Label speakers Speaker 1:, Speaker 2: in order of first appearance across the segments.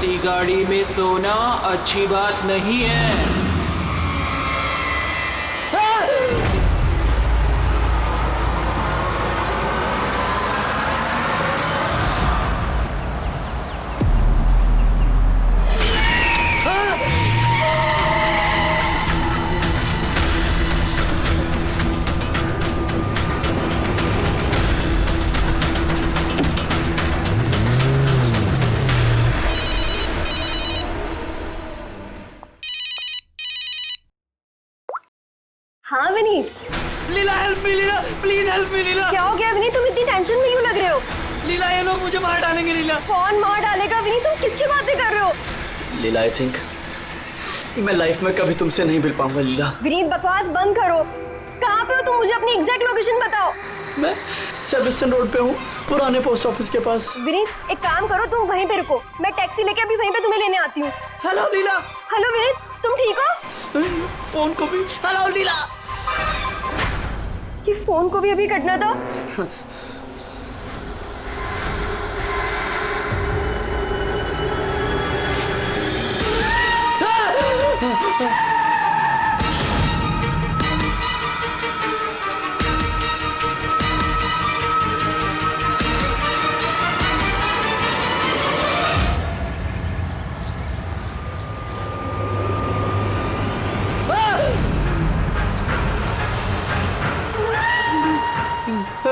Speaker 1: चलती गाड़ी में सोना अच्छी बात नहीं है।
Speaker 2: हाँ Vineet.
Speaker 1: Leela help me, Leela please help me Leela.
Speaker 2: क्या हो गया विनीत, तुम इतनी टेंशन में क्यों लग रहे हो?
Speaker 1: लीला ये लोग मुझे मार डालेंगे लीला।
Speaker 2: कौन मार डालेगा विनीत, तुम किसकी बातें कर रहे हो?
Speaker 3: लीला आई थिंक मैं लाइफ में कभी तुमसे नहीं मिल पाऊंगा लीला।
Speaker 2: विनीत बकवास बंद करो। कहाँ पे हो तुम, मुझे अपनी एग्जैक्ट लोकेशन बताओ।
Speaker 3: मैं सेबेस्टियन रोड पे हूँ, पुराने पोस्ट ऑफिस के पास।
Speaker 2: विनीत एक काम करो, तुम वहीं पे रुको, मैं टैक्सी लेके अभी वहीं पे तुम्हें लेने आती हूँ।
Speaker 3: हेलो लीला।
Speaker 2: हेलो विनीत, तुम ठीक हो?
Speaker 3: फोन को भी हेलो लीला।
Speaker 2: कि फोन को भी अभी कटना था।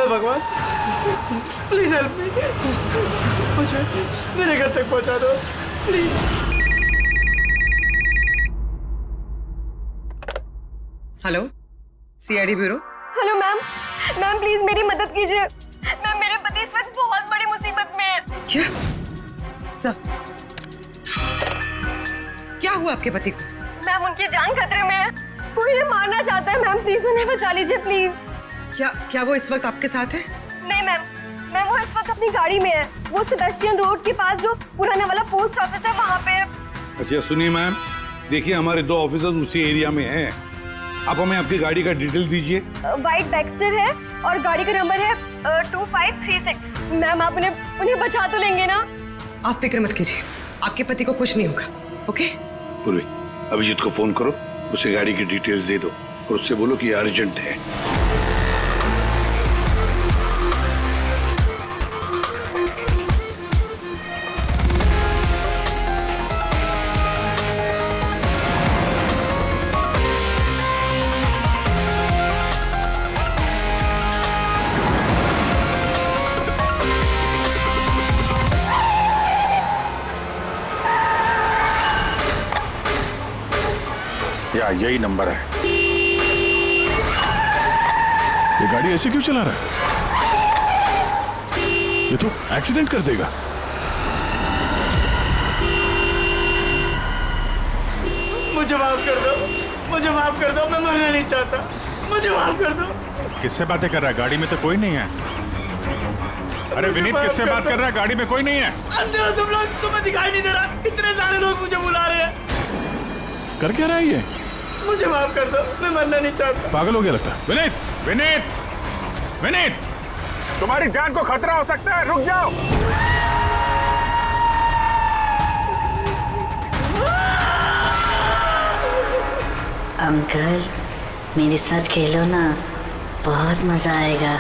Speaker 3: भगवान प्लीज हेल्प मी, मुझे मेरे घर तक पहुंचा दो please.
Speaker 4: Hello CID bureau.
Speaker 2: Hello ma'am, ma'am please मेरी मदद कीजिए। मैम मेरे पति इस वक्त बहुत बड़ी मुसीबत में है।
Speaker 4: क्या सब क्या हुआ आपके पति को?
Speaker 2: मैम उनकी जान खतरे में है, कोई उन्हें मारना चाहता है। मैम प्लीज उन्हें बचा लीजिए प्लीज।
Speaker 4: क्या वो इस वक्त आपके साथ है?
Speaker 2: नहीं मैम, वो इस वक्त अपनी गाड़ी में है। वो सेबेस्टियन रोड के पास जो पुराना वाला पोस्ट ऑफिस है वहाँ पे है।
Speaker 5: अच्छा सुनिए मैम, देखिए हमारे 2 ऑफिसर्स उसी एरिया में हैं। आप हमें आपकी गाड़ी का डिटेल दीजिए।
Speaker 2: वाइट बैक्स्टर है और गाड़ी का नंबर है 2536। मैम आप उन्हें बचा तो लेंगे ना?
Speaker 4: आप फिक्र मत कीजिए, आपके पति को कुछ नहीं होगा। ओके
Speaker 5: पूर्वी, अभिजीत को फोन करो, उसे गाड़ी की डिटेल्स दे दो और उससे बोलो कि अर्जेंट है।
Speaker 6: या यही नंबर है।
Speaker 7: ये गाड़ी ऐसे क्यों चला रहा है? ये तो एक्सीडेंट कर देगा।
Speaker 3: मुझे माफ कर दो, मुझे माफ कर दो, मैं मरना नहीं चाहता, मुझे माफ कर दो।
Speaker 7: किससे बातें कर रहा है? गाड़ी में तो कोई नहीं है। अरे विनीत किससे बात कर रहा है? गाड़ी में कोई नहीं है।
Speaker 3: अंधे हो तुम लोग, तुम्हें दिखाई नहीं दे रहा? इतने सारे लोग मुझे बुला रहे हैं।
Speaker 7: कर क्या रहा है ये?
Speaker 3: मुझे माफ कर दो, मैं मरना नहीं चाहता।
Speaker 7: पागल हो गया लगता है। विनीत विनीत विनीत, तुम्हारी जान को खतरा हो सकता है, रुक जाओ।
Speaker 8: अंकल मेरे साथ खेलो ना, बहुत मजा आएगा।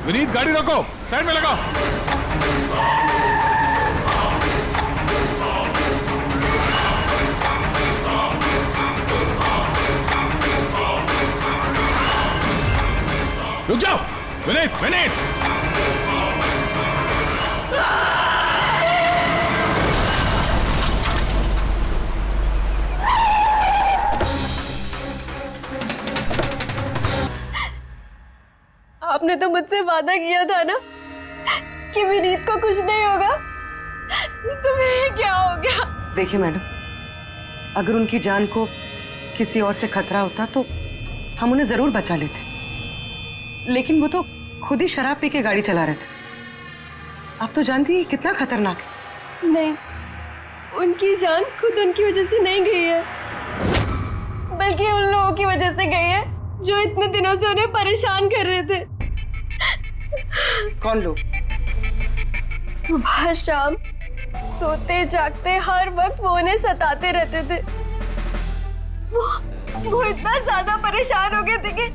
Speaker 7: विनीत गाड़ी रोको, साइड में लगाओ। रुक जाओ विनीत, विनीत।
Speaker 2: आपने तो मुझसे वादा किया था ना कि विनीत को कुछ नहीं होगा, तो फिर क्या हो गया?
Speaker 4: देखिए मैडम, अगर उनकी जान को किसी और से खतरा होता तो हम उन्हें जरूर बचा लेते, लेकिन वो तो खुद ही शराब पी के गाड़ी चला रहे थे। आप तो जानती हैं कितना खतरनाक है।
Speaker 2: नहीं, उनकी जान खुद उनकी वजह से नहीं गई है, बल्कि उन लोगों की वजह से गई है जो इतने दिनों से उन्हें परेशान कर रहे थे।
Speaker 4: कौन लोग?
Speaker 2: सुबह शाम सोते जागते हर वक्त वो उन्हें सताते रहते थे। वो इतना ज्यादा परेशान हो गए थे कि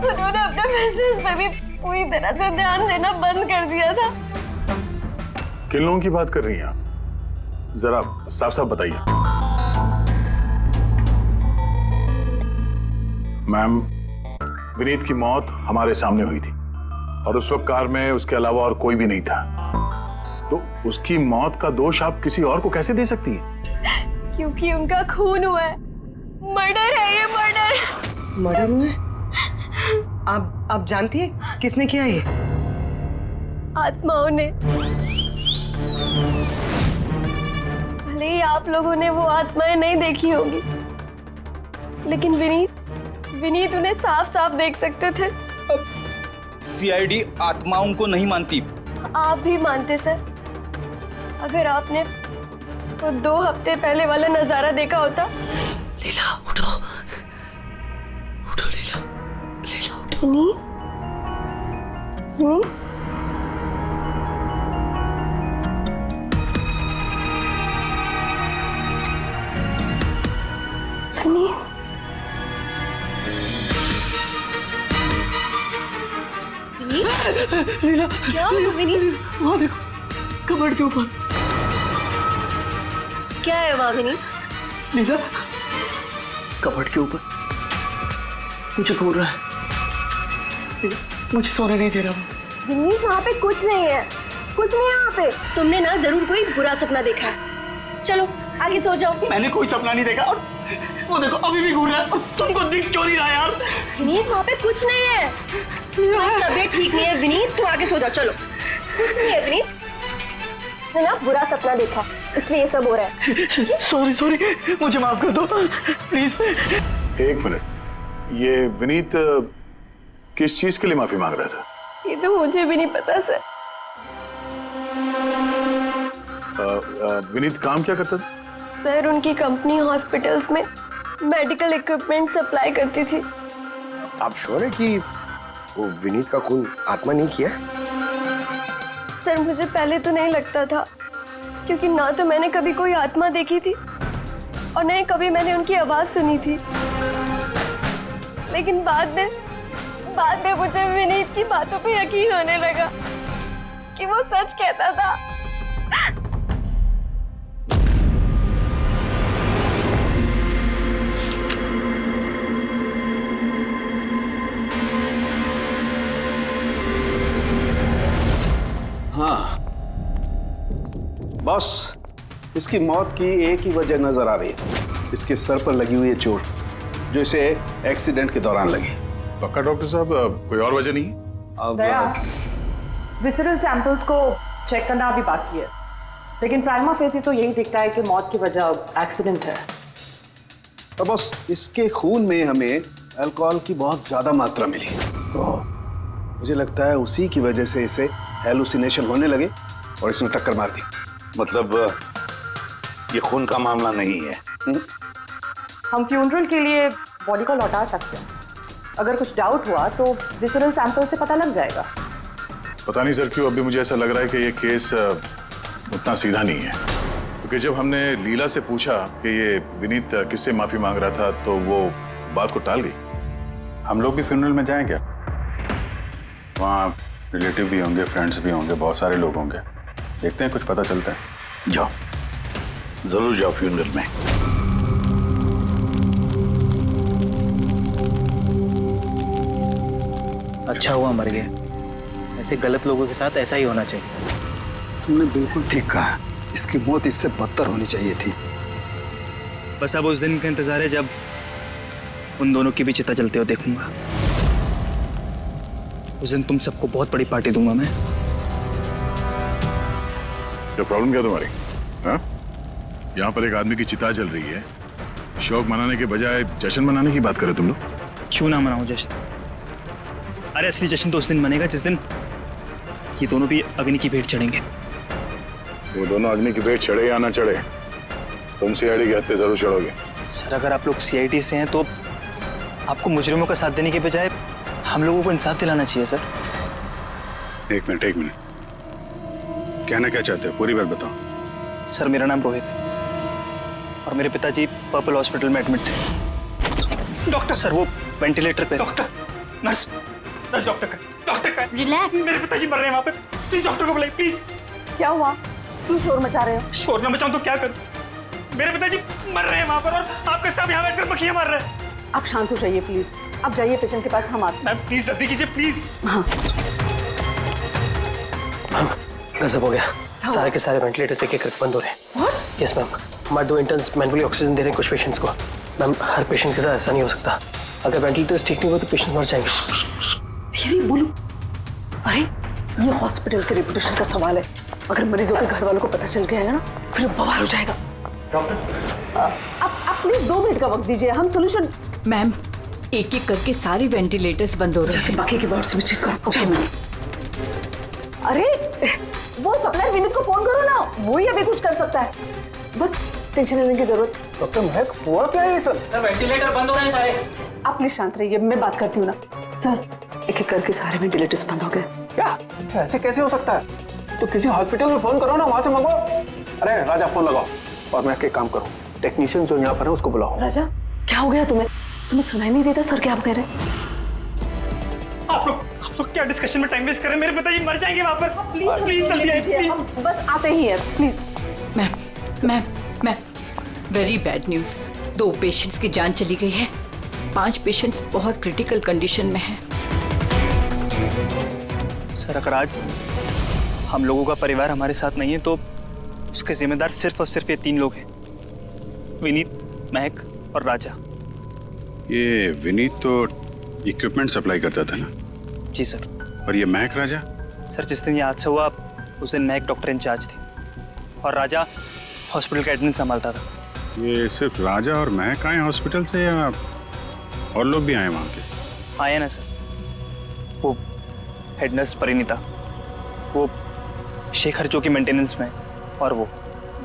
Speaker 2: उन्होंने अपने बिजनेस पे भी पूरी तरह से ध्यान देना बंद कर दिया था।
Speaker 6: किन लोगों की बात कर रही हैं आप? जरा साफ साफ बताइए। मैम, विनीत की मौत हमारे सामने हुई थी और उस वक्त कार में उसके अलावा और कोई भी नहीं था, तो उसकी मौत का दोष आप किसी और को कैसे दे सकती हैं?
Speaker 2: क्योंकि उनका खून हुआ है। मर्डर है ये, मर्डर।
Speaker 4: मर्डर हुआ है? आप जानती है किसने किया ये?
Speaker 2: आत्माओं ने। भले ही आप लोगों ने वो आत्माएं नहीं देखी होगी, लेकिन विनीत उन्हें साफ साफ देख सकते थे।
Speaker 9: सीआईडी आत्माओं को नहीं मानती।
Speaker 2: आप भी मानते सर। अगर आपने वो 2 हफ्ते पहले वाला नजारा देखा होता।
Speaker 3: लीला उठो, उठो लीला, लीला उठो।
Speaker 2: विनीत, विनीत, विनीत,
Speaker 3: लीला,
Speaker 2: क्या हुआ विनीत?
Speaker 3: वहाँ देखो, कबर्ड के ऊपर।
Speaker 2: क्या है वहाँ विनीत?
Speaker 3: लीला, कबर्ड के ऊपर मुझे घूर रहा है। लीला, मुझे सोने नहीं दे रहा वो।
Speaker 2: विनीत, वहाँ पे कुछ नहीं है, कुछ नहीं है वहाँ पे। तुमने ना जरूर कोई बुरा सपना देखा है। चलो आगे सो जाओ।
Speaker 3: मैंने कोई सपना नहीं देखा और वो देखो अभी भी घूर रहा है और तुमको दिख क्यों नहीं रहा यार?
Speaker 2: विनीत, वहाँ पे कुछ नहीं है। तुम्हारी तबीयत ठीक नहीं है विनीत, तुम आगे सो जाओ। चलो, कुछ नहीं है विनीत, मैंने ना बुरा सपना देखा है, इसलिए ये सब हो रहा है।
Speaker 3: सॉरी सॉरी, मुझे माफ कर दो प्लीज।
Speaker 6: एक मिनट, ये विनीत किस चीज के लिए माफी मांग रहा था?
Speaker 2: ये तो मुझे भी नहीं पता सर।
Speaker 6: विनीत काम क्या करता था?
Speaker 2: सर, उनकी कंपनी हॉस्पिटल्स में मेडिकल इक्विपमेंट सप्लाई करती थी।
Speaker 10: आप श्योर है कि वो विनीत का खून आत्मा नहीं किया?
Speaker 2: सर, मुझे पहले तो नहीं लगता था, क्योंकि ना तो मैंने कभी कोई आत्मा देखी थी और न ही कभी मैंने उनकी आवाज सुनी थी। लेकिन बाद में मुझे विनीत की बातों पे यकीन होने लगा कि वो सच कहता था।
Speaker 11: हाँ बॉस, इसकी मौत की एक ही वजह नजर आ रही है, इसके सर पर लगी हुई है चोट, जो इसे एक्सीडेंट के दौरान लगी।
Speaker 6: पक्का डॉक्टर साहब, कोई और वजह नहीं?
Speaker 11: अब
Speaker 12: विसरल सैंपल्स को चेक करना अभी बाकी है, लेकिन प्राइमा फेसी तो यही दिखता है कि मौत की वजह एक्सीडेंट है।
Speaker 11: तो बॉस, इसके खून में हमें अल्कोहल की बहुत ज्यादा मात्रा मिली, मुझे लगता है उसी की वजह से इसे हेलुसिनेशन होने लगे और इसने टक्कर मार दी।
Speaker 6: मतलब ये खून का मामला नहीं है?
Speaker 12: हम फ्यूनरल के लिए बॉडी को लौटा सकते हैं, अगर कुछ डाउट हुआ तो विसरल सैंपल से पता लग जाएगा।
Speaker 6: पता नहीं सर क्यों अभी मुझे ऐसा लग रहा है कि ये केस उतना सीधा नहीं है, क्योंकि जब हमने लीला से पूछा कि ये विनीत किससे माफी मांग रहा था तो वो बात को टाल गई।
Speaker 7: हम लोग भी फ्यूनरल में जाएं क्या? वहाँ रिलेटिव भी होंगे, फ्रेंड्स भी होंगे, बहुत सारे लोग होंगे, देखते हैं कुछ पता चलता है।
Speaker 6: जाओ, जरूर जाओ फ्यूनरल में।
Speaker 3: अच्छा हुआ मर गए, ऐसे गलत लोगों के साथ ऐसा ही होना चाहिए।
Speaker 11: तुमने बिल्कुल ठीक कहा, इसकी मौत इससे बदतर होनी चाहिए थी।
Speaker 3: बस अब उस दिन का इंतजार है जब उन दोनों की भी चिता जलते हुए देखूंगा। उस दिन तुम सबको बहुत बड़ी पार्टी दूंगा मैं।
Speaker 6: क्या प्रॉब्लम क्या तुम्हारी? हाँ? यहाँ पर एक आदमी की चिता जल रही है, शौक मनाने के बजाय जश्न मनाने की बात करो तुम लोग।
Speaker 3: क्यों ना मनाऊं जश्न? अरे असली जश्न तो उस दिन मनेगा जिस दिन ये दोनों भी अग्नि की भेंट चढ़ेंगे।
Speaker 6: वो दोनों अग्नि की भेंट चढ़े या ना चढ़े, तुम सीआईडी के हत्थे जरूर चढ़ोगे।
Speaker 3: सर, अगर आप लोग सीआईडी से हैं तो आपको मुजरिमों का साथ देने के बजाय हम लोगों को इंसाफ दिलाना चाहिए सर।
Speaker 6: एक मिनट,
Speaker 7: कहना क्या चाहते हो, पूरी बात बताओ।
Speaker 9: सर मेरा नाम रोहित है और मेरे पिताजी पर्पल हॉस्पिटल में एडमिट थे। डॉक्टर सर वो वेंटिलेटर पे। डॉक्टर नर्स नर्स डॉक्टर का
Speaker 8: रिलैक्स।
Speaker 9: मेरे पिताजी मर रहे हैं वहाँ पे, प्लीज डॉक्टर को बुलाइए प्लीज।
Speaker 12: क्या हुआ? क्यों शोर मचा रहे हो?
Speaker 9: शोर न मचाऊं तो क्या करूं? मेरे पिताजी मर रहे हैं वहाँ पर और आपका स्टाफ यहाँ बैठकर मक्खियाँ मार रहे हैं।
Speaker 12: आप शांत हो जाइए प्लीज, आप जाइए पेशेंट के पास, हम आते हैं।
Speaker 9: मैम प्लीज जल्दी कीजिए प्लीज।
Speaker 12: हाँ
Speaker 3: गजब हो गया, सारे के सारे वेंटिलेटर्स एक एक करके बंद हो रहे हैं। यस मैम, हमारे 2 इंटर्न्स मैनुअली ऑक्सीजन दे रहे हैं कुछ पेशेंट्स को। मैम हर पेशेंट के साथ ऐसा नहीं हो सकता, अगर वेंटिलेटर्स ठीक नहीं हुआ तो पेशेंट मर जाएंगे।
Speaker 12: धीरे बोलो। अरे ये हॉस्पिटल के रेपुटेशन का सवाल है, अगर मरीजों के घर वालों को पता चल गया है ना फिर बवाल हो जाएगा। डॉक्टर आप प्लीज 2 मिनट का वक्त दीजिए, हम सोल्यूशन।
Speaker 13: मैम एक एक करके सारे वेंटिलेटर्स बंद हो रहे हैं।
Speaker 12: बाकी के वार्ड्स में चेक करो। Okay ma'am. अरे वो सप्लायर विनीत को फोन करो ना, वो ही अभी कुछ कर सकता है, बस टेंशन लेने की जरूरत।
Speaker 3: डॉक्टर महक हुआ क्या है ये सर?
Speaker 1: वेंटिलेटर बंद हो रहे हैं सारे।
Speaker 12: आप प्लीज शांत रहिए, मैं बात करती हूँ ना। सर एक एक करके सारे वेंटिलेटर्स बंद हो गए।
Speaker 3: क्या ऐसे कैसे हो सकता है? तो किसी हॉस्पिटल में फोन करो ना, वहां से मंगवाओ। अरे राजा फोन लगाओ और मैं एक काम करूँ, टेक्नीशियन जो यहाँ पर है उसको बुलाओ।
Speaker 12: राजा क्या हो गया तुम्हें? तुम्हें सुनाई नहीं देता सर क्या आप कह रहे हैं?
Speaker 9: आप लोग क्या डिस्कशन में टाइम वेस्ट कर रहे हैं? मेरे पिताजी मर जाएंगे वहाँ पर। प्लीज जल्दी आइए प्लीज।
Speaker 12: बस आते ही है please.
Speaker 13: Ma'am very bad news, 2 patients की जान चली गई है, 5 पेशेंट्स बहुत क्रिटिकल कंडीशन में हैं।
Speaker 9: सर अगर आज हम लोगों का परिवार हमारे साथ नहीं है तो उसके जिम्मेदार सिर्फ और सिर्फ ये 3 लोग हैं, विनीत, महक और राजा।
Speaker 7: ये विनीत तो इक्विपमेंट सप्लाई करता था ना?
Speaker 9: जी सर।
Speaker 7: और ये महक राजा?
Speaker 9: सर जिस दिन ये हादसा हुआ उस दिन महक डॉक्टर इंचार्ज थी और राजा हॉस्पिटल का एडमिन संभालता था।
Speaker 7: ये सिर्फ राजा और महक आए हॉस्पिटल से या और लोग भी आए वहाँ के?
Speaker 9: आए ना सर, वो हेड नर्स परिणीता, वो शेखर जो कि मेंटेनेंस में, और वो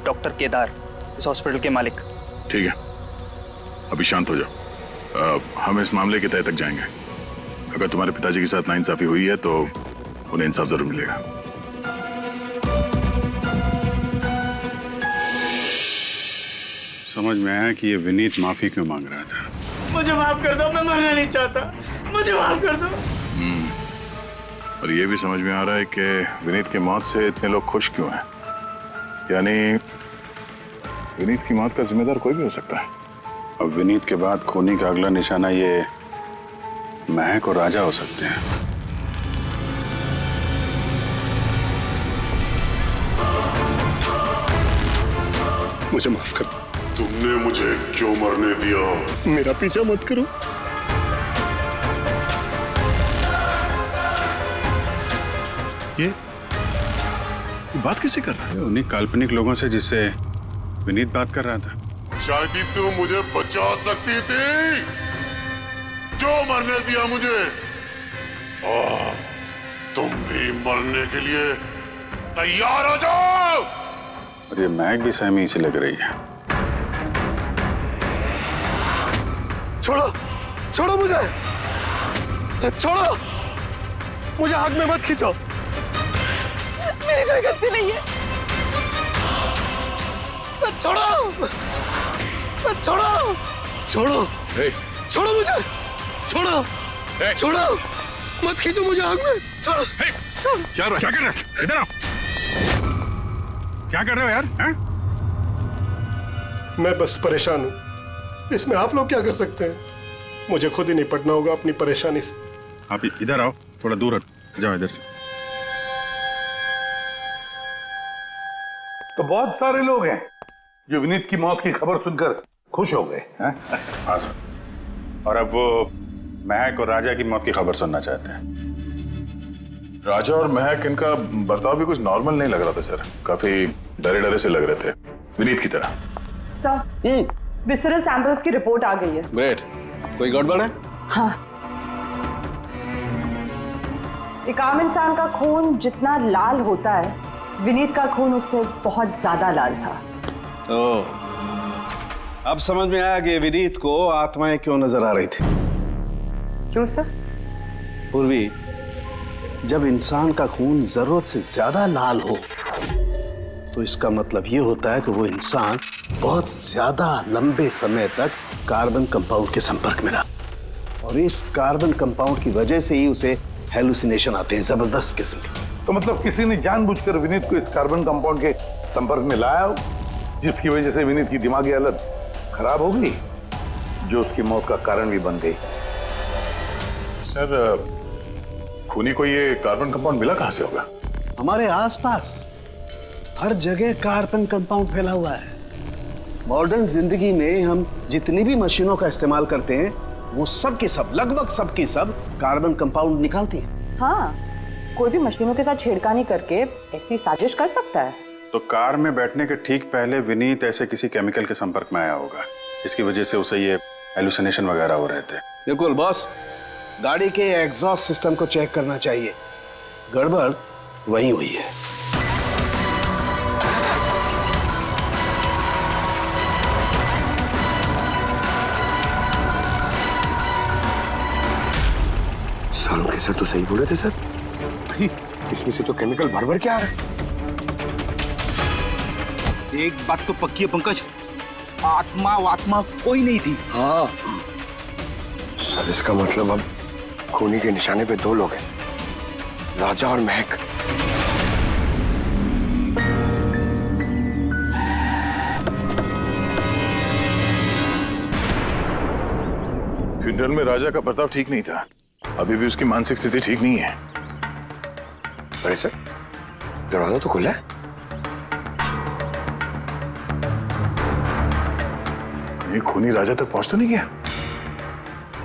Speaker 9: डॉक्टर केदार इस हॉस्पिटल के मालिक।
Speaker 6: ठीक है, अभी शांत हो जाओ। हम इस मामले के तह तक जाएंगे। अगर तुम्हारे पिताजी के साथ नाइंसाफी हुई है तो उन्हें इंसाफ जरूर मिलेगा।
Speaker 7: समझ में आया कि ये विनीत माफी क्यों मांग रहा था।
Speaker 1: मुझे माफ कर दो, मैं मरना नहीं चाहता, मुझे माफ कर दो।
Speaker 6: और ये भी समझ में आ रहा है कि विनीत की मौत से इतने लोग खुश क्यों हैं। यानी विनीत की मौत का जिम्मेदार कोई भी हो सकता है।
Speaker 7: अब विनीत के बाद खूनी का अगला निशाना ये महक और राजा हो सकते हैं।
Speaker 10: मुझे माफ कर दो। तुमने मुझे क्यों मरने दिया? मेरा पीछा मत करो। ये बात किससे कर रहा है?
Speaker 7: उन्हीं काल्पनिक लोगों से जिससे विनीत बात कर रहा था।
Speaker 10: शायद ही तू मुझे बचा सकती थी, जो मरने दिया मुझे। और तुम भी मरने के लिए तैयार हो जाओ।
Speaker 7: और ये महक भी सहमी से लग रही है।
Speaker 10: छोड़ो, छोड़ो मुझे, छोड़ो मुझे, आग में मत खींचो।
Speaker 12: मेरी कोई गलती नहीं है।
Speaker 10: छोड़ो, छोड़ो, छोड़ो, छोड़ो मुझे, छोड़ो, छोड़ो, मत खींचो मुझे आग में। छोड़ो, छोड़ो।
Speaker 7: क्या कर रहे हो? इधर आओ। क्या कर रहे हो यार? हैं?
Speaker 10: मैं बस परेशान हूँ, इसमें आप लोग क्या कर सकते हैं? मुझे खुद ही निपटना होगा अपनी परेशानी से।
Speaker 7: आप इधर आओ, थोड़ा दूर हट जाओ इधर से।
Speaker 5: तो बहुत सारे लोग हैं जो विनीत की मौत की खबर सुनकर खुश हो गए हैं।
Speaker 7: हाँ सर, और अब वो महक और राजा की मौत की खबर सुनना चाहते हैं।
Speaker 6: राजा और महक, इनका बर्ताव भी कुछ नॉर्मल नहीं लग रहा था सर, काफी डरे डरे से लग रहे थे, विनीत की तरह।
Speaker 12: सर विसरल सैंपल्स की रिपोर्ट आ गई है।
Speaker 11: ग्रेट, कोई गड़बड़ है?
Speaker 12: हाँ, एक आम इंसान का खून जितना लाल होता है, विनीत का खून उससे बहुत ज्यादा लाल था।
Speaker 11: अब समझ में आया कि विनीत को आत्माएं क्यों नजर आ रही थी।
Speaker 4: क्यों सर?
Speaker 11: पूर्वी, जब इंसान का खून जरूरत से ज्यादा लाल हो तो इसका मतलब ये होता है कि वो इंसान बहुत ज्यादा लंबे समय तक कार्बन कंपाउंड के संपर्क में रहा, और इस कार्बन कंपाउंड की वजह से ही उसे हेलुसिनेशन आते हैं, जबरदस्त किस्म के।
Speaker 5: तो मतलब किसी ने जानबूझकर विनीत को इस कार्बन कंपाउंड के संपर्क में लाया हो, जिसकी वजह से विनीत की दिमागी हालत खराब हो गई, जो उसकी मौत का कारण भी बन गई।
Speaker 6: सर, खूनी को ये कार्बन कंपाउंड मिला कहां से होगा?
Speaker 11: हमारे आसपास हर जगह कार्बन कंपाउंड फैला हुआ है। मॉडर्न जिंदगी में हम जितनी भी मशीनों का इस्तेमाल करते हैं, वो सब की सब, लगभग सब की सब कार्बन कंपाउंड निकालती हैं।
Speaker 12: हाँ, कोई भी मशीनों के साथ छेड़खानी करके ऐसी साजिश कर सकता है।
Speaker 7: तो कार में बैठने के ठीक पहले विनीत ऐसे किसी केमिकल के संपर्क में आया होगा, जिसकी वजह से उसे ये हेलुसिनेशन वगैरह हो रहे थे।
Speaker 11: बिल्कुल बॉस, गाड़ी के एग्जॉस्ट सिस्टम को चेक करना चाहिए, गड़बड़ वही हुई है।
Speaker 14: सालों के सर तो सही बोले थे सर, इसमें से तो केमिकल भर भर के आ रहा है।
Speaker 9: एक बात तो पक्की है पंकज, आत्मा कोई नहीं थी।
Speaker 14: हाँ सर, इसका मतलब अब खूनी के निशाने पे दो लोग हैं, राजा और महक।
Speaker 6: फ्यूनरल में राजा का बर्ताव ठीक नहीं था, अभी भी उसकी मानसिक स्थिति ठीक नहीं है।
Speaker 14: अरे सर, दरवाजा तो खुला है।
Speaker 6: ये खूनी राजा तक पहुंच तो नहीं गया?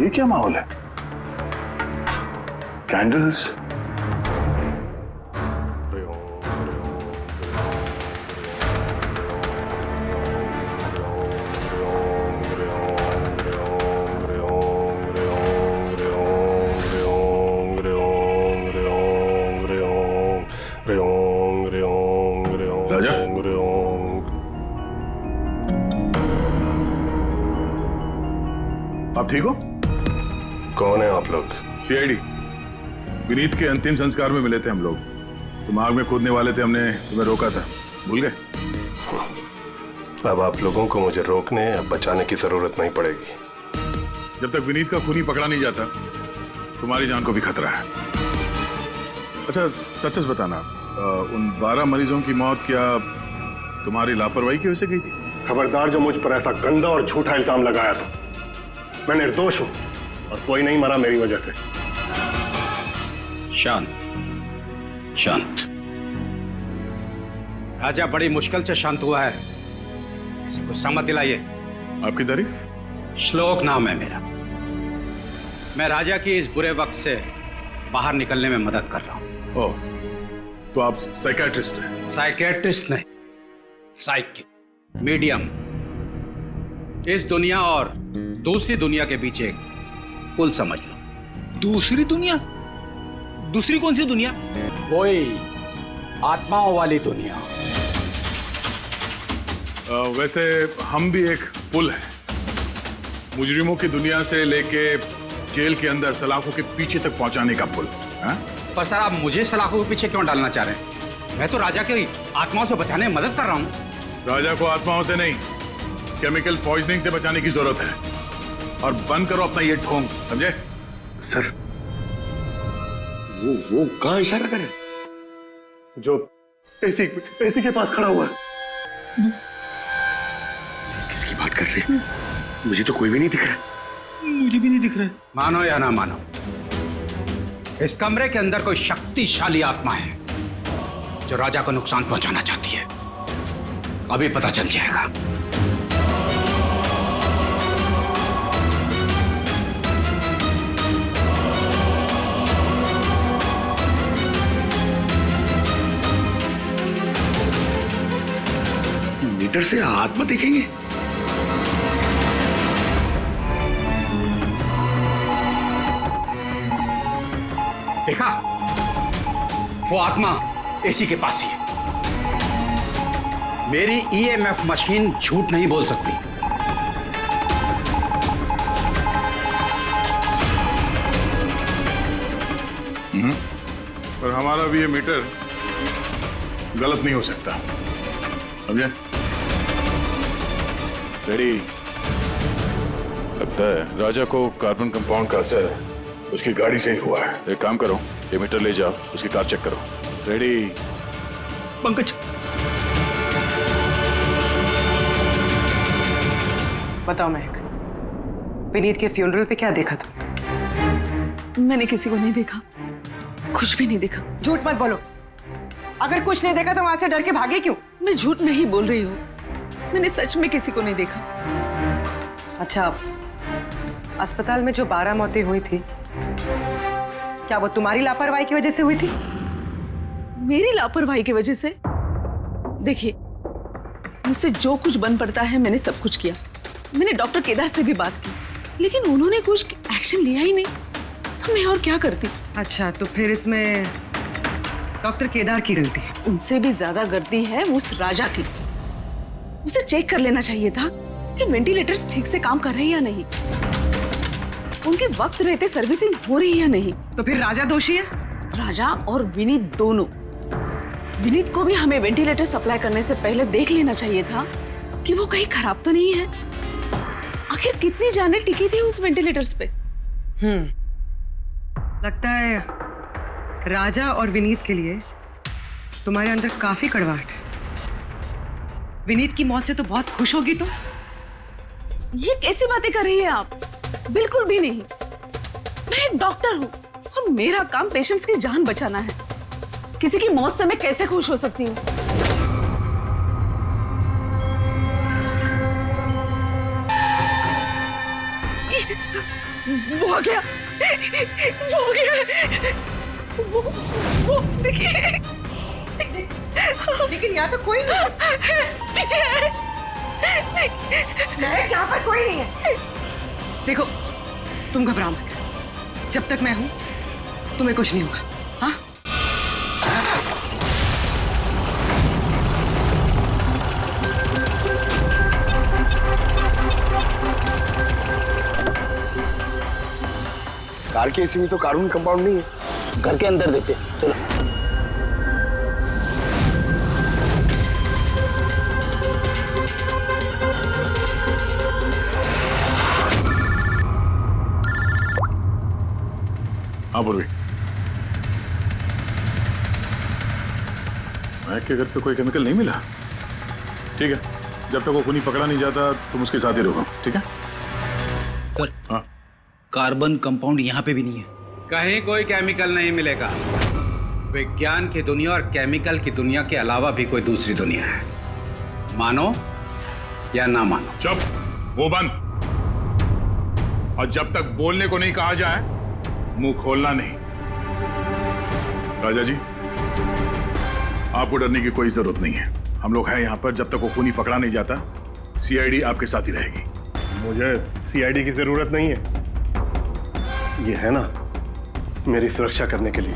Speaker 6: ये क्या माहौल है? कैंडल्स, राजा, आप ठीक हो?
Speaker 14: कौन है आप लोग?
Speaker 6: सीआईडी। विनीत के अंतिम संस्कार में मिले थे हम लोग, तुम आग में कूदने वाले थे, हमने तुम्हें रोका था, भूल गए?
Speaker 14: अब आप लोगों को मुझे रोकने या बचाने की जरूरत नहीं पड़ेगी।
Speaker 6: जब तक विनीत का खूनी पकड़ा नहीं जाता, तुम्हारी जान को भी खतरा है। अच्छा सच सच बताना, उन 12 मरीजों की मौत क्या तुम्हारी लापरवाही की वजह से गई थी?
Speaker 14: खबरदार जो मुझ पर ऐसा गंदा और झूठा इल्जाम लगाया तो। मैं निर्दोष हूं और कोई नहीं मरा मेरी वजह से।
Speaker 15: शांत शांत। राजा बड़ी मुश्किल से शांत हुआ है, इसे गुस्सा मत दिलाइए।
Speaker 6: आपकी तारीफ?
Speaker 15: श्लोक नाम है मेरा। मैं राजा की इस बुरे वक्त से बाहर निकलने में मदद कर रहा हूं।
Speaker 6: ओह, तो आप साइकियाट्रिस्ट हैं?
Speaker 15: साइकियाट्रिस्ट नहीं, साइकिक, मीडियम। इस दुनिया और दूसरी दुनिया के बीच एक पुल समझ लो।
Speaker 9: दूसरी दुनिया? दूसरी कौन सी दुनिया?
Speaker 15: वही आत्माओं वाली दुनिया।
Speaker 6: वैसे हम भी एक पुल है, मुजरिमों की दुनिया से लेके जेल के अंदर सलाखों के पीछे तक पहुंचाने का पुल।
Speaker 15: पर सर, आप मुझे सलाखों के पीछे क्यों डालना चाह रहे हैं? मैं तो राजा की आत्माओं से बचाने में मदद कर रहा हूं।
Speaker 6: राजा को आत्माओं से नहीं, केमिकल पॉइजनिंग से बचाने की जरूरत है। और बंद करो अपना ये ढोंग, समझे?
Speaker 14: सर, वो कहां इशारा करे? जो एसी के पास खड़ा हुआ है। किसकी बात कर रहे हैं? मुझे तो कोई भी नहीं दिख रहा।
Speaker 9: मुझे भी नहीं दिख रहा है।
Speaker 15: मानो या ना मानो, इस कमरे के अंदर कोई शक्तिशाली आत्मा है जो राजा को नुकसान पहुंचाना चाहती है। अभी पता चल जाएगा।
Speaker 14: मीटर से आत्मा देखेंगे?
Speaker 15: देखा, वो आत्मा एसी के पास ही है। मेरी ईएमएफ मशीन झूठ नहीं बोल सकती।
Speaker 6: पर हमारा भी ये मीटर गलत नहीं हो सकता। समझे? रेडी? लगता है राजा को कार्बन कंपाउंड का असर उसकी गाड़ी से ही हुआ है। एक काम करो, ये मीटर ले जाओ, उसकी कार चेक करो। रेडी?
Speaker 9: पंकज,
Speaker 4: बताओ महक, विनीत के फ्यूनरल पे क्या देखा तुम?
Speaker 12: मैंने किसी को नहीं देखा, कुछ भी नहीं देखा।
Speaker 4: झूठ मत बोलो। अगर कुछ नहीं देखा तो वहां से डर के भागे क्यों?
Speaker 12: मैं झूठ नहीं बोल रही हूँ, मैंने सच में किसी को नहीं देखा।
Speaker 4: अच्छा, अस्पताल में जो 12 मौतें हुई थी, क्या वो तुम्हारी लापरवाही की वजह से हुई थी?
Speaker 12: मेरी लापरवाही की वजह से? देखिए, मुझसे जो कुछ बन पड़ता है मैंने सब कुछ किया। मैंने डॉक्टर केदार से भी बात की, लेकिन उन्होंने कुछ एक्शन लिया ही नहीं, तो मैं और क्या करती।
Speaker 4: अच्छा, तो फिर इसमें डॉक्टर केदार की गलती है?
Speaker 12: उनसे भी ज्यादा गलती है उस राजा की। उसे चेक कर लेना चाहिए था कि वेंटिलेटर्स ठीक से काम कर रहे हैं या नहीं, उनके वक्त रहते सर्विसिंग हो रही है या नहीं।
Speaker 4: तो फिर राजा दोषी है?
Speaker 12: राजा और विनीत दोनों। विनीत को भी हमें वेंटिलेटर सप्लाई करने से पहले देख लेना चाहिए था कि वो कहीं खराब तो नहीं है। आखिर कितनी जानें टिकी थी उस वेंटिलेटर्स पे।
Speaker 4: लगता है राजा और विनीत के लिए तुम्हारे अंदर काफी कड़वाहट है। विनीत की मौत से तो बहुत खुश होगी तुम।
Speaker 12: ये कैसी बातें कर रही है आप? बिल्कुल भी नहीं। मैं एक डॉक्टर हूँ और मेरा काम पेशेंट्स की जान बचाना है। किसी की मौत से मैं कैसे खुश हो सकती हूँ? वो आ गया, वो आ गया, वो देखिए।
Speaker 4: लेकिन यहाँ तो कोई नहीं।
Speaker 12: पीछे है।
Speaker 4: यहाँ पर कोई नहीं है। देखो, तुम घबराओ मत। जब तक मैं हूं तुम्हें कुछ नहीं होगा। हाँ?
Speaker 14: कार के एसी में तो कार्बन कंपाउंड नहीं है।
Speaker 3: घर के अंदर देखते, चलो।
Speaker 6: हाँ पूर्वी, महक के घर पे कोई केमिकल नहीं मिला? ठीक है, जब तक वो खूनी पकड़ा नहीं जाता तुम उसके साथ ही रहो, ठीक है?
Speaker 15: सर,
Speaker 6: हाँ,
Speaker 15: कार्बन कंपाउंड यहाँ पे भी नहीं है।
Speaker 16: कहीं कोई केमिकल नहीं मिलेगा। विज्ञान की दुनिया और केमिकल की दुनिया के अलावा भी कोई दूसरी दुनिया है, मानो या ना मानो।
Speaker 5: चुप, वो बंद। और जब तक बोलने को नहीं कहा जाए मुंह खोलना नहीं।
Speaker 6: राजा जी, आपको डरने की कोई जरूरत नहीं है। हम लोग हैं यहाँ पर। जब तक वो खूनी पकड़ा नहीं जाता सीआईडी आपके साथ ही रहेगी।
Speaker 11: मुझे सीआईडी की जरूरत नहीं है, ये है ना मेरी सुरक्षा करने के लिए।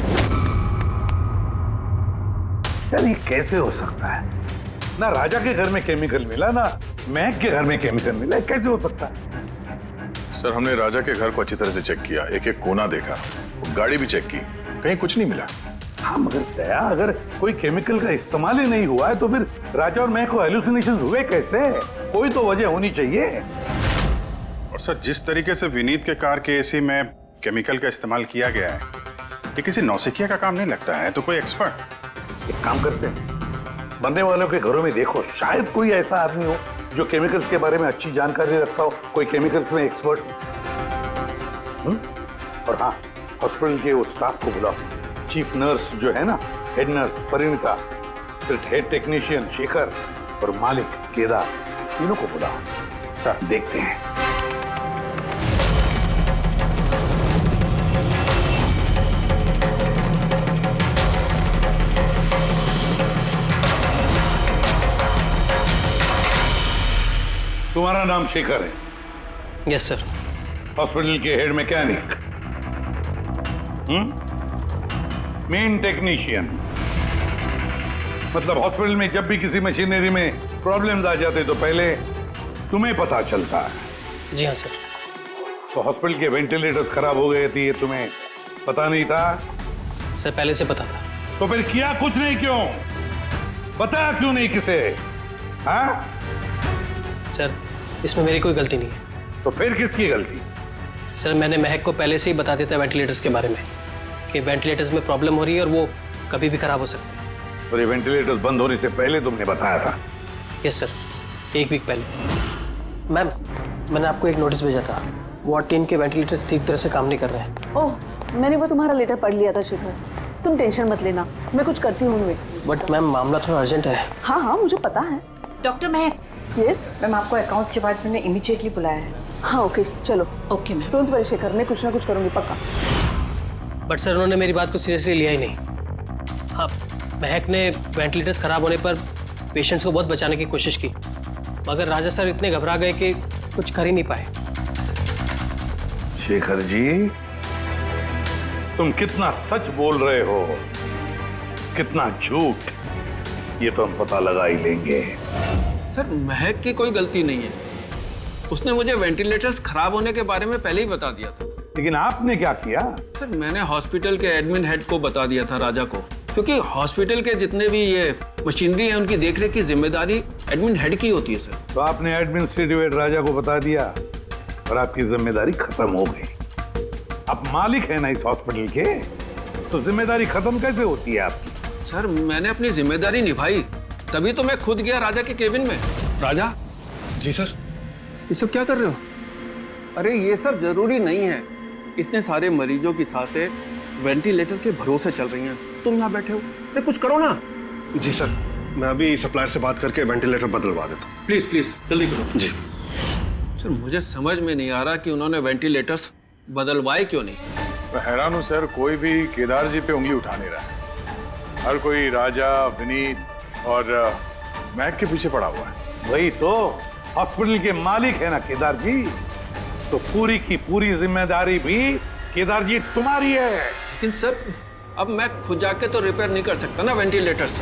Speaker 5: यार ये कैसे हो सकता है? ना राजा के घर में केमिकल मिला, ना महक के घर में केमिकल मिला, कैसे हो सकता है?
Speaker 6: सर, हमने राजा के घर को अच्छी तरह से चेक किया, एक एक कोना देखा, गाड़ी भी चेक की, कहीं कुछ नहीं मिला।
Speaker 5: हाँ मगर दया, अगर कोई केमिकल का इस्तेमाल ही नहीं हुआ है तो फिर राजा और महक को हेलुसिनेशन हुए कैसे? कोई तो वजह होनी चाहिए।
Speaker 7: और सर, जिस तरीके से विनीत के कार के एसी में केमिकल का इस्तेमाल किया गया है, ये किसी नौसिखिया का काम नहीं लगता है। तो कोई एक्सपर्ट।
Speaker 5: एक काम करते हैं, बनने वालों के घरों में देखो, शायद कोई ऐसा आदमी हो जो केमिकल्स के बारे में अच्छी जानकारी रखता हो, कोई केमिकल्स में एक्सपर्ट। और हाँ, हॉस्पिटल के उस स्टाफ को बुलाओ। चीफ नर्स जो है ना, हेड नर्स परिणीता, फिर हेड टेक्नीशियन शेखर और मालिक केदार, तीनों को बुलाओ। सर देखते हैं। तुम्हारा नाम शेखर है?
Speaker 3: Yes sir.
Speaker 5: हॉस्पिटल के हेड मैकेनिक, मेन टेक्नीशियन। मतलब हॉस्पिटल में जब भी किसी मशीनरी में प्रॉब्लम्स आ जाते तो पहले तुम्हें पता चलता है?
Speaker 3: जी हाँ सर।
Speaker 5: तो हॉस्पिटल के वेंटिलेटर्स खराब हो गए थे, ये तुम्हें पता नहीं था?
Speaker 3: सर पहले से पता था।
Speaker 5: तो फिर किया कुछ नहीं क्यों? बताया क्यों नहीं किसे? हाँ?
Speaker 3: सर इसमें मेरी कोई गलती नहीं है।
Speaker 5: तो फिर किसकी गलती?
Speaker 3: सर मैंने महक को पहले से ही बता दिया था वेंटिलेटर्स के बारे में कि वेंटिलेटर्स में प्रॉब्लम हो रही है और वो कभी भी खराब हो सकते हैं।
Speaker 5: और ये वेंटिलेटर्स बंद होने से पहले तुमने बताया था?
Speaker 3: यस सर, 1 वीक पहले। मैम मैंने आपको एक नोटिस भेजा था, वार्ड टीम के वेंटिलेटर्स ठीक तरह से काम नहीं कर रहे हैं।
Speaker 12: ओह, मैंने वो तुम्हारा लेटर पढ़ लिया था शेखर, तुम टेंशन मत लेना, मैं कुछ करती हूँ।
Speaker 3: बट मैम मामला थोड़ा अर्जेंट है।
Speaker 12: हाँ हाँ मुझे पता है।
Speaker 13: डॉक्टर महक।
Speaker 12: यस
Speaker 13: मैम, आपको अकाउंट्स डिपार्टमेंट में इमीडिएटली बुलाया है।
Speaker 12: हाँ ओके चलो।
Speaker 13: Okay ma'am.
Speaker 12: Don't worry Shekhar, मैं कुछ ना कुछ करूँगी पक्का।
Speaker 3: बट सर उन्होंने मेरी बात को सीरियसली लिया ही नहीं। हाँ, महक ने वेंटिलेटर्स खराब होने पर पेशेंट्स को बहुत बचाने की कोशिश की, मगर राजा सर इतने घबरा गए कि कुछ कर ही नहीं पाए।
Speaker 5: शेखर जी, तुम कितना सच बोल रहे हो, कितना झूठ, ये तो हम पता लगा ही लेंगे।
Speaker 1: सर महक की कोई गलती नहीं है, उसने मुझे वेंटिलेटर्स खराब होने के बारे में पहले ही बता दिया था।
Speaker 5: लेकिन आपने क्या किया?
Speaker 1: सर मैंने हॉस्पिटल के एडमिन हेड को बता दिया था, राजा को, क्योंकि हॉस्पिटल के जितने भी ये मशीनरी है उनकी देखरेख की जिम्मेदारी एडमिन हेड की होती है सर।
Speaker 5: तो आपने एडमिनिस्ट्रेटिव हेड राजा को बता दिया और आपकी जिम्मेदारी खत्म हो गई। आप मालिक है ना इस हॉस्पिटल के, तो जिम्मेदारी खत्म कैसे होती है आपकी?
Speaker 1: सर मैंने अपनी जिम्मेदारी निभाई, तभी तो मैं खुद गया राजा के केबिन में। राजा।
Speaker 17: जी सर।
Speaker 1: ये सब क्या कर रहे हो? अरे ये सब जरूरी नहीं है, इतने सारे मरीजों की सांसें वेंटिलेटर के भरोसे चल रही हैं, तुम यहाँ बैठे हो, अरे कुछ करो ना।
Speaker 17: जी सर, मैं अभी सप्लायर से बात करके वेंटिलेटर बदलवा देता हूँ।
Speaker 1: प्लीज प्लीज जल्दी करो।
Speaker 17: जी
Speaker 1: सर मुझे समझ में नहीं आ रहा कि उन्होंने वेंटिलेटर्स बदलवाए क्यों नहीं।
Speaker 6: मैं हैरान हूँ सर, कोई भी केदार जी पे उंगली उठा नहीं रहा है। हर कोई राजा, विनीत और महक के पीछे पड़ा हुआ है।
Speaker 5: वही तो, हॉस्पिटल के मालिक है ना केदार जी, तो पूरी की पूरी जिम्मेदारी भी केदार जी तुम्हारी है।
Speaker 1: लेकिन सर अब मैं खुद जाके तो रिपेयर नहीं कर सकता ना वेंटिलेटर्स।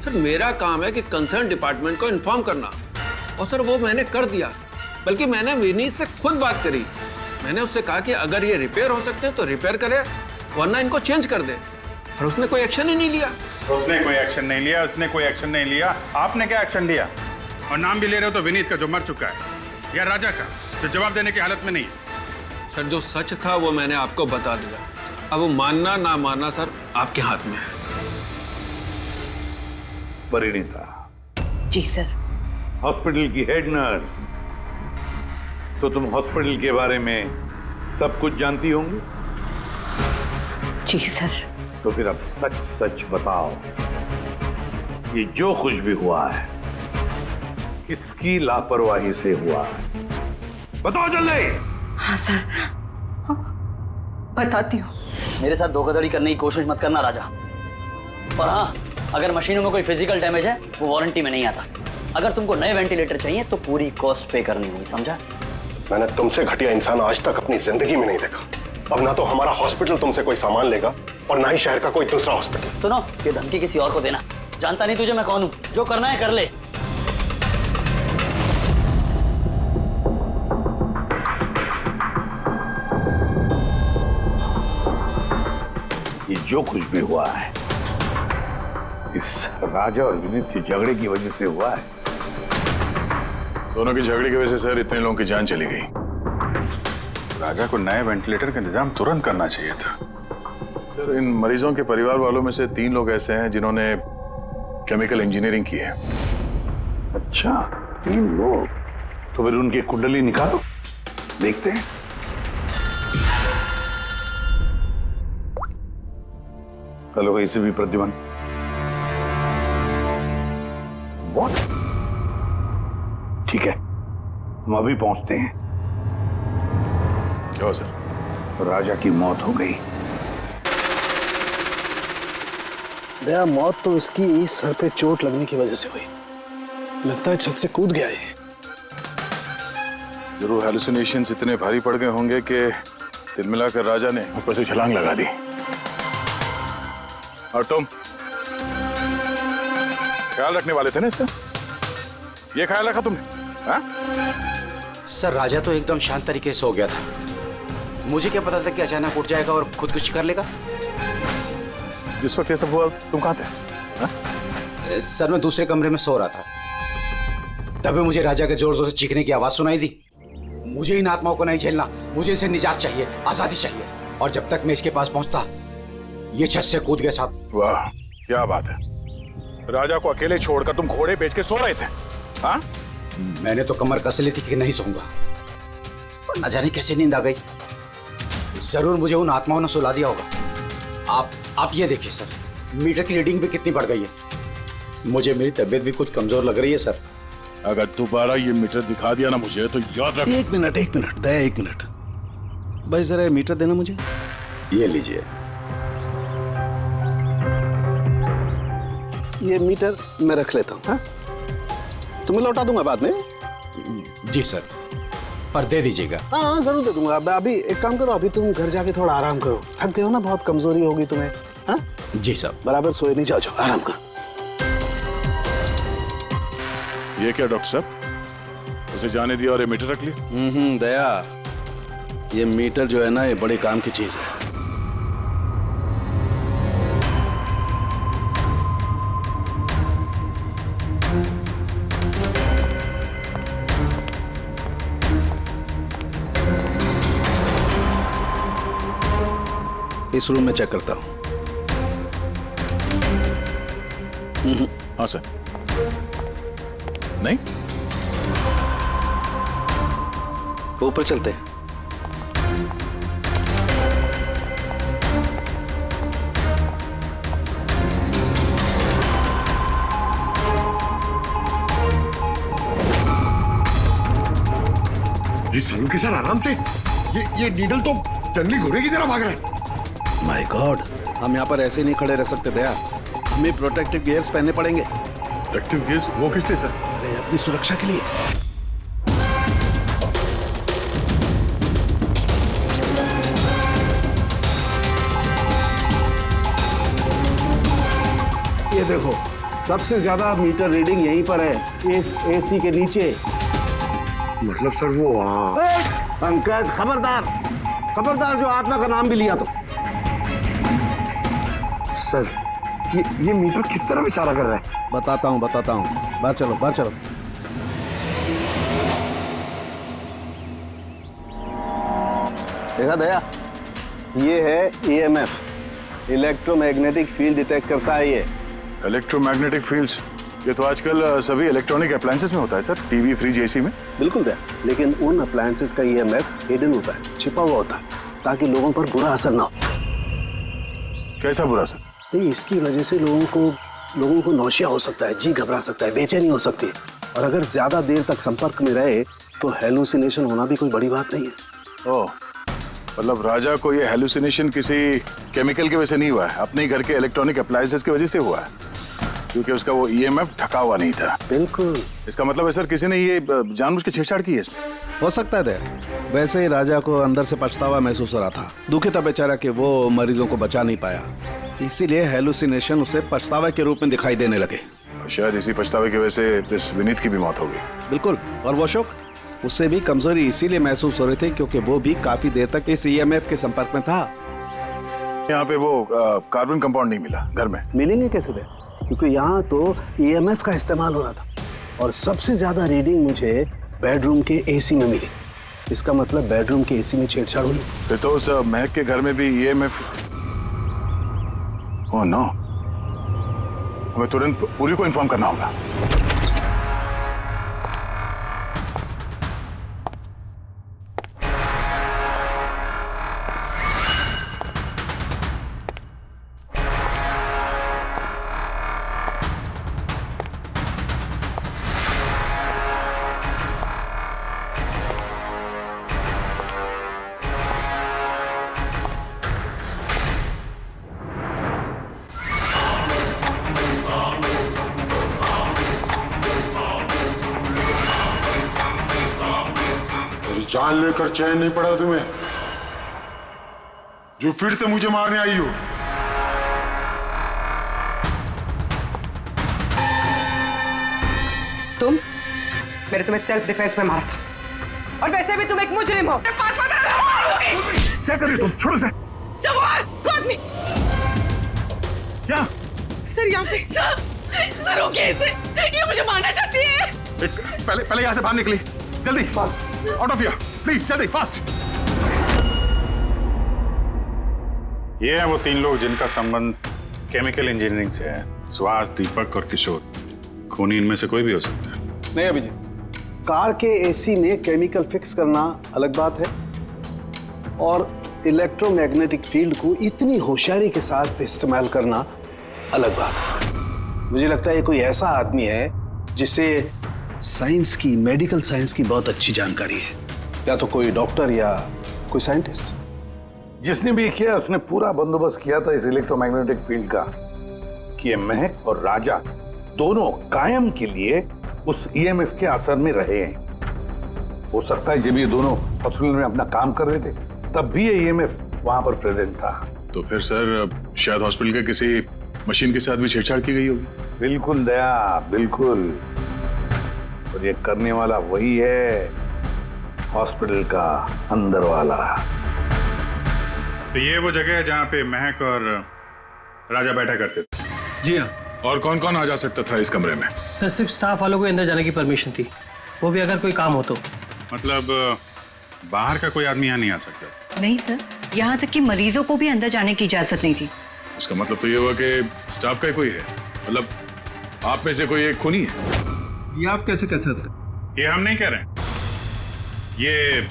Speaker 1: सर मेरा काम है कि कंसर्न डिपार्टमेंट को इन्फॉर्म करना, और सर वो मैंने कर दिया। बल्कि मैंने विनीत से खुद बात करी, मैंने उससे कहा कि अगर ये रिपेयर हो सकते हैं तो रिपेयर करे, वरना इनको चेंज कर दे, और उसने कोई एक्शन ही नहीं लिया।
Speaker 7: उसने कोई एक्शन नहीं लिया, उसने कोई एक्शन नहीं लिया। आपने क्या एक्शन लिया? और नाम भी ले रहे हो तो विनीत का जो मर चुका है, या राजा का जो जवाब देने की हालत में नहीं है।
Speaker 1: सर जो सच था वो मैंने आपको बता दिया, अब वो मानना ना मानना सर आपके हाथ में है।
Speaker 5: परिणीता।
Speaker 13: जी सर।
Speaker 5: हॉस्पिटल की हेड नर्स, तो तुम हॉस्पिटल के बारे में सब कुछ जानती होंगी।
Speaker 13: जी सर।
Speaker 5: तो फिर अब सच सच बताओ, ये जो कुछ भी हुआ है किसकी लापरवाही से हुआ है? बताओ जल्दी।
Speaker 12: हाँ सर, बताती हूँ।
Speaker 18: मेरे साथ धोखाधड़ी करने की कोशिश मत करना राजा। और हाँ, अगर मशीनों में कोई फिजिकल डैमेज है वो वारंटी में नहीं आता। अगर तुमको नए वेंटिलेटर चाहिए तो पूरी कॉस्ट पे करनी होगी, समझा?
Speaker 17: मैंने तुमसे घटिया इंसान आज तक अपनी जिंदगी में नहीं देखा। अब ना तो हमारा हॉस्पिटल तुमसे कोई सामान लेगा और ना ही शहर का कोई दूसरा हॉस्पिटल।
Speaker 18: सुनो, ये धमकी किसी और को देना, जानता नहीं तुझे मैं कौन हूँ, जो करना है कर ले।
Speaker 5: ये जो कुछ भी हुआ है इस राजा और विनीत के झगड़े की वजह से हुआ है।
Speaker 6: दोनों के झगड़े की वजह से सर इतने लोगों की जान चली गई।
Speaker 7: राजा को नए वेंटिलेटर का इंतजाम तुरंत करना चाहिए था।
Speaker 6: सर इन मरीजों के परिवार वालों में से 3 लोग ऐसे हैं जिन्होंने केमिकल इंजीनियरिंग की है।
Speaker 5: अच्छा, 3 लोग? तो फिर उनकी कुंडली निकालो, देखते हैं। हेलो, इसे भी प्रतिबंध। What? ठीक है, हम अभी पहुंचते हैं।
Speaker 6: क्या सर?
Speaker 5: राजा की मौत हो गई।
Speaker 11: दया, मौत तो इसकी सर पे चोट लगने की वजह से हुई। लगता है छत से कूद गया ये।
Speaker 6: जरूर हेलुसिनेशंस इतने भारी पड़ गए होंगे कि दिल मिलाकर राजा ने ऊपर से छलांग लगा दी। और तुम ख्याल रखने वाले थे ना इसका? ये ख्याल रखा तुमने? हाँ?
Speaker 15: सर राजा तो एकदम शांत तरीके से हो गया था, मुझे क्या पता था कि अचानक उठ जाएगा और खुदकुशी कर लेगा।
Speaker 6: जिस वक्त ये सब हुआ तुम कहाँ थे? हाँ?
Speaker 15: सर मैं दूसरे कमरे में सो रहा था। तभी मुझे राजा के जोर जोर से चीखने की आवाज सुनाई दी। मुझे इन आत्माओं को नहीं झेलना, मुझे इसे निजात चाहिए, आजादी चाहिए। और जब तक मैं इसके पास पहुंचता, ये छत से कूद गया साहब।
Speaker 6: वाह, क्या बात है। राजा को अकेले छोड़कर तुम घोड़े बेच के सो रहे थे? हाँ?
Speaker 15: मैंने तो कमर कस ली थी कि नहीं सोऊंगा, पर न जाने कैसे नींद आ गई। जरूर मुझे उन आत्माओं ने सुला दिया होगा। आप ये देखिए सर, मीटर की रीडिंग भी कितनी बढ़ गई है। मुझे मेरी तबीयत भी कुछ कमजोर लग रही है सर।
Speaker 6: अगर दोबारा ये मीटर दिखा दिया ना मुझे तो याद रख।
Speaker 11: एक मिनट दया, एक मिनट भाई, जरा मीटर देना मुझे।
Speaker 15: ये लीजिए।
Speaker 11: ये मीटर मैं रख लेता हूँ। हाँ, तुम्हें लौटा दूंगा बाद में।
Speaker 15: जी सर, पर दे दीजिएगा।
Speaker 11: हाँ जरूर दे दूंगा। अभी एक काम करो, अभी तुम घर जाके थोड़ा आराम करो, थक गए हो ना, बहुत कमजोरी होगी तुम्हें। हाँ
Speaker 15: जी सर।
Speaker 11: बराबर सोए नहीं, जाओ आराम करो।
Speaker 6: ये क्या डॉक्टर साहब, उसे जाने दिया और ये मीटर रख लिया?
Speaker 11: दया, ये मीटर जो है ना, ये बड़े काम की चीज है। इस रूम में चेक करता हूं।
Speaker 6: हाँ सर। नहीं,
Speaker 11: ऊपर चलते हैं।
Speaker 14: ये सलूकी सर आराम से, ये नीडल तो जंगली घोड़े की तरह भाग रहा है।
Speaker 11: माय गॉड, हम यहाँ पर ऐसे नहीं खड़े रह सकते दया, हमें प्रोटेक्टिव गियर्स पहनने पड़ेंगे।
Speaker 6: Protective gears? वो किस लिए सर?
Speaker 11: अरे अपनी सुरक्षा के लिए। ये देखो, सबसे ज्यादा मीटर रीडिंग यहीं पर है, इस एसी के नीचे।
Speaker 14: मतलब सर वो वहाँ।
Speaker 11: पंकज खबरदार, खबरदार, जो आत्मा का नाम भी लिया तो।
Speaker 14: सर ये मीटर किस तरफ इशारा कर रहा है?
Speaker 11: बताता हूँ बाहर चलो, बाहर चलो। देखा दया, ये है EMF, इलेक्ट्रोमैग्नेटिक फील्ड डिटेक्ट करता है ये।
Speaker 6: इलेक्ट्रोमैग्नेटिक फील्ड्स, ये तो आजकल सभी इलेक्ट्रॉनिक अप्लायंसेस में होता है सर, टीवी, फ्रिज, एसी में।
Speaker 11: बिल्कुल दया, लेकिन उन अप्लायंसेस का EMF हिडन होता है, छिपा हुआ होता है, ताकि लोगों पर बुरा असर ना हो।
Speaker 6: कैसा बुरा असर?
Speaker 11: इसकी वजह से लोगों को नौशिया हो सकता है, जी घबरा सकता है, बेचैनी हो सकती है, और अगर ज्यादा देर तक संपर्क में रहे तो हेलुसिनेशन होना भी कोई बड़ी बात नहीं है।
Speaker 6: ओह, मतलब राजा को ये हेलुसिनेशन किसी केमिकल की वजह से नहीं हुआ है, अपने घर के इलेक्ट्रॉनिक अप्लायंसेस की वजह से हुआ है, क्योंकि उसका वो EMF ढका हुआ नहीं था।
Speaker 11: बिल्कुल।
Speaker 6: इसका मतलब है सर, किसी ने ये जानबूझ के छेड़छाड़ की है इसमें?
Speaker 11: हो सकता है दया, वैसे ही राजा को अंदर से पछतावा महसूस हो रहा था, दुखी था बेचारा कि वो मरीजों को बचा नहीं पाया, इसीलिए हेलुसिनेशन उसे पछतावा के रूप में दिखाई देने लगे।
Speaker 6: शायद इसी पछतावे की वजह से इस विनीत की भी मौत हो गई।
Speaker 11: बिल्कुल, और वो अशोक, उससे भी कमजोरी इसीलिए महसूस हो रही थी क्योंकि वो भी काफी देर तक इस EMF के संपर्क में था।
Speaker 6: यहाँ पे वो कार्बन कंपाउंड नहीं मिला घर में।
Speaker 11: मिलेंगे कैसे थे, क्योंकि यहाँ तो EMF का इस्तेमाल हो रहा था, और सबसे ज्यादा रीडिंग मुझे बेडरूम के AC में मिली। इसका मतलब बेडरूम के AC में छेड़छाड़ हुई।
Speaker 6: फिर तो उस महक के घर में भी EMF। ओह नो, हमें तुरंत पूरी को इन्फॉर्म करना होगा।
Speaker 10: जान लेकर चैन नहीं पड़ा तुम्हें, जो फिर से मुझे मारने आई हो।
Speaker 4: मैंने तुम्हें सेल्फ डिफेंस में मारा था, और वैसे भी तुम एक मुजरिम हो।
Speaker 6: क्या कर रही तुम? छोड़ो से।
Speaker 4: आदमी
Speaker 6: क्या?
Speaker 4: सर यहाँ पे। सर रोकिए इसे, ये मुझे मारना चाहती है।
Speaker 6: पहले पहले यहाँ से बाहर निकली, जल्दी आउट ऑफ हियर प्लीज, जल्दी फास्ट।
Speaker 7: ये हैं वो 3 लोग जिनका संबंध केमिकल इंजीनियरिंग से है। सुहास, दीपक और किशोर। खूनी इनमें से कोई भी हो सकता है।
Speaker 11: नहीं अभिजीत, कार के एसी में केमिकल फिक्स करना अलग बात है और इलेक्ट्रोमैग्नेटिक फील्ड को इतनी होशियारी के साथ इस्तेमाल करना अलग बात है। मुझे लगता है ये कोई ऐसा आदमी है जिसे साइंस की, मेडिकल साइंस की बहुत अच्छी जानकारी है, या तो कोई डॉक्टर या कोई साइंटिस्ट।
Speaker 5: जिसने भी किया उसने पूरा बंदोबस्त किया था इस इलेक्ट्रोमैग्नेटिक फील्ड का कि ये महक और राजा दोनों कायम के लिए उस ईएमएफ के असर में रहे हैं। हो सकता है जब ये दोनों हॉस्पिटल में अपना काम कर रहे थे तब भी ये ईएमएफ वहां पर प्रेजेंट था।
Speaker 6: तो फिर सर शायद हॉस्पिटल के किसी मशीन के साथ भी छेड़छाड़ की गई होगी।
Speaker 5: बिल्कुल दया, बिल्कुल। और ये करने वाला वही है, हॉस्पिटल का अंदर वाला।
Speaker 7: तो ये वो जगह है जहाँ पे महक और राजा बैठा करते थे।
Speaker 3: जी हाँ।
Speaker 6: और कौन कौन आ जा सकता था इस कमरे में?
Speaker 3: सर सिर्फ स्टाफ वालों को अंदर जाने की परमिशन थी, वो भी अगर कोई काम हो तो।
Speaker 7: मतलब बाहर का कोई आदमी यहाँ नहीं आ सकता?
Speaker 13: नहीं सर, यहाँ तक कि मरीजों को भी अंदर जाने की इजाजत नहीं थी।
Speaker 6: उसका मतलब तो ये हुआ कि स्टाफ का ही कोई है, मतलब आप में से कोई एक खूनी है।
Speaker 1: ये आप कैसे कह सकते?
Speaker 7: ये हम नहीं कह रहे हैं, ये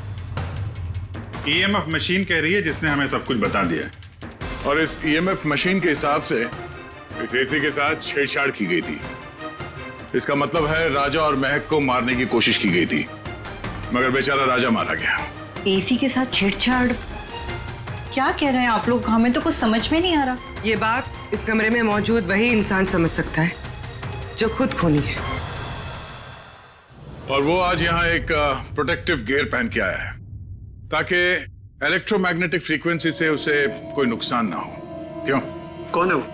Speaker 7: ईएमएफ मशीन कह रही है जिसने हमें सब कुछ बता दिया है।
Speaker 6: और इस ईएमएफ मशीन के हिसाब से इस एसी के साथ छेड़छाड़ की गई थी। इसका मतलब है राजा और महक को मारने की कोशिश की गई थी, मगर बेचारा राजा मारा गया।
Speaker 13: एसी के साथ छेड़छाड़? क्या कह रहे हैं आप लोग? हमें तो कुछ समझ में नहीं आ रहा।
Speaker 4: ये बात इस कमरे में मौजूद वही इंसान समझ सकता है जो खुद खूनी है।
Speaker 6: और वो आज यहाँ एक प्रोटेक्टिव गियर पहन के आया है ताकि इलेक्ट्रोमैग्नेटिक फ्रीक्वेंसी से उसे कोई नुकसान ना हो। क्यों?
Speaker 1: कौन है वो?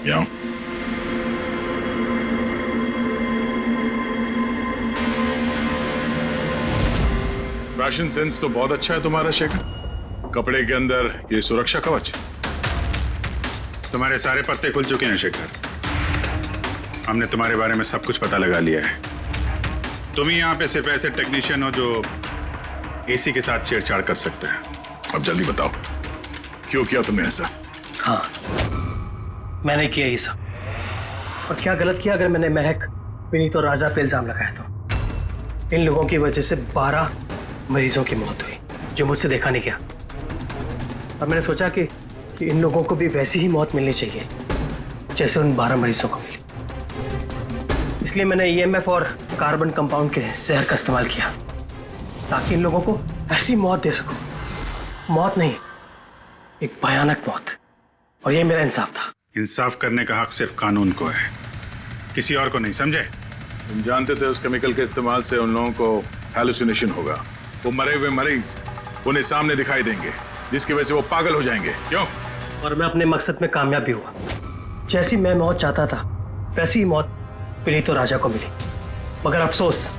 Speaker 6: यहाँ फैशन सेंस तो बहुत अच्छा है तुम्हारा शेखर। कपड़े के अंदर ये सुरक्षा कवच।
Speaker 7: तुम्हारे सारे पत्ते खुल चुके हैं शेखर। हमने तुम्हारे बारे में सब कुछ पता लगा लिया है। तुम ही यहाँ पे सिर्फ ऐसे टेक्नीशियन हो जो एसी के साथ छेड़छाड़ कर सकते हैं।
Speaker 6: अब जल्दी बताओ, क्यों किया तुमने ऐसा?
Speaker 3: हाँ, मैंने किया ये सब। और क्या गलत किया अगर मैंने महक, विनीत और राजा पे इल्जाम लगाया तो? इन लोगों की वजह से 12 मरीजों की मौत हुई जो मुझसे देखा नहीं गया। और मैंने सोचा कि इन लोगों को भी वैसी ही मौत मिलनी चाहिए जैसे उन 12 मरीजों को मिली। इसलिए मैंने ईएमएफ और कार्बन कंपाउंड के जहर का इस्तेमाल किया ताकि इन लोगों को ऐसी मौत दे सकूं। मौत नहीं, एक भयानक मौत। और ये मेरा इंसाफ था।
Speaker 7: इंसाफ करने का हक सिर्फ कानून को है, किसी और को नहीं, समझे?
Speaker 6: तुम जानते थे उस केमिकल के इस्तेमाल से उन लोगों को हैलुसिनेशन होगा। वो मरे हुए मरीज उन्हें सामने दिखाई देंगे जिसकी वजह से वो पागल हो जाएंगे। क्यों?
Speaker 3: और मैं अपने मकसद में कामयाब भी हुआ। जैसी मैं मौत चाहता था वैसी ही मौत विनीत और राजा को मिली। मगर अफसोस,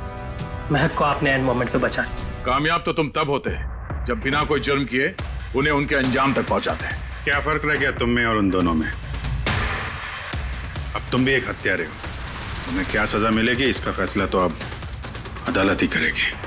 Speaker 3: महक को आपने एंड मोमेंट पे बचाया।
Speaker 6: कामयाब तो तुम तब होते हैं जब बिना कोई जुर्म किए उन्हें उनके अंजाम तक पहुंचाते हैं।
Speaker 7: क्या फर्क रह गया तुम में और उन दोनों में? अब तुम भी एक हत्यारे हो। तुम्हें क्या सजा मिलेगी इसका फैसला तो अब अदालत ही करेगी।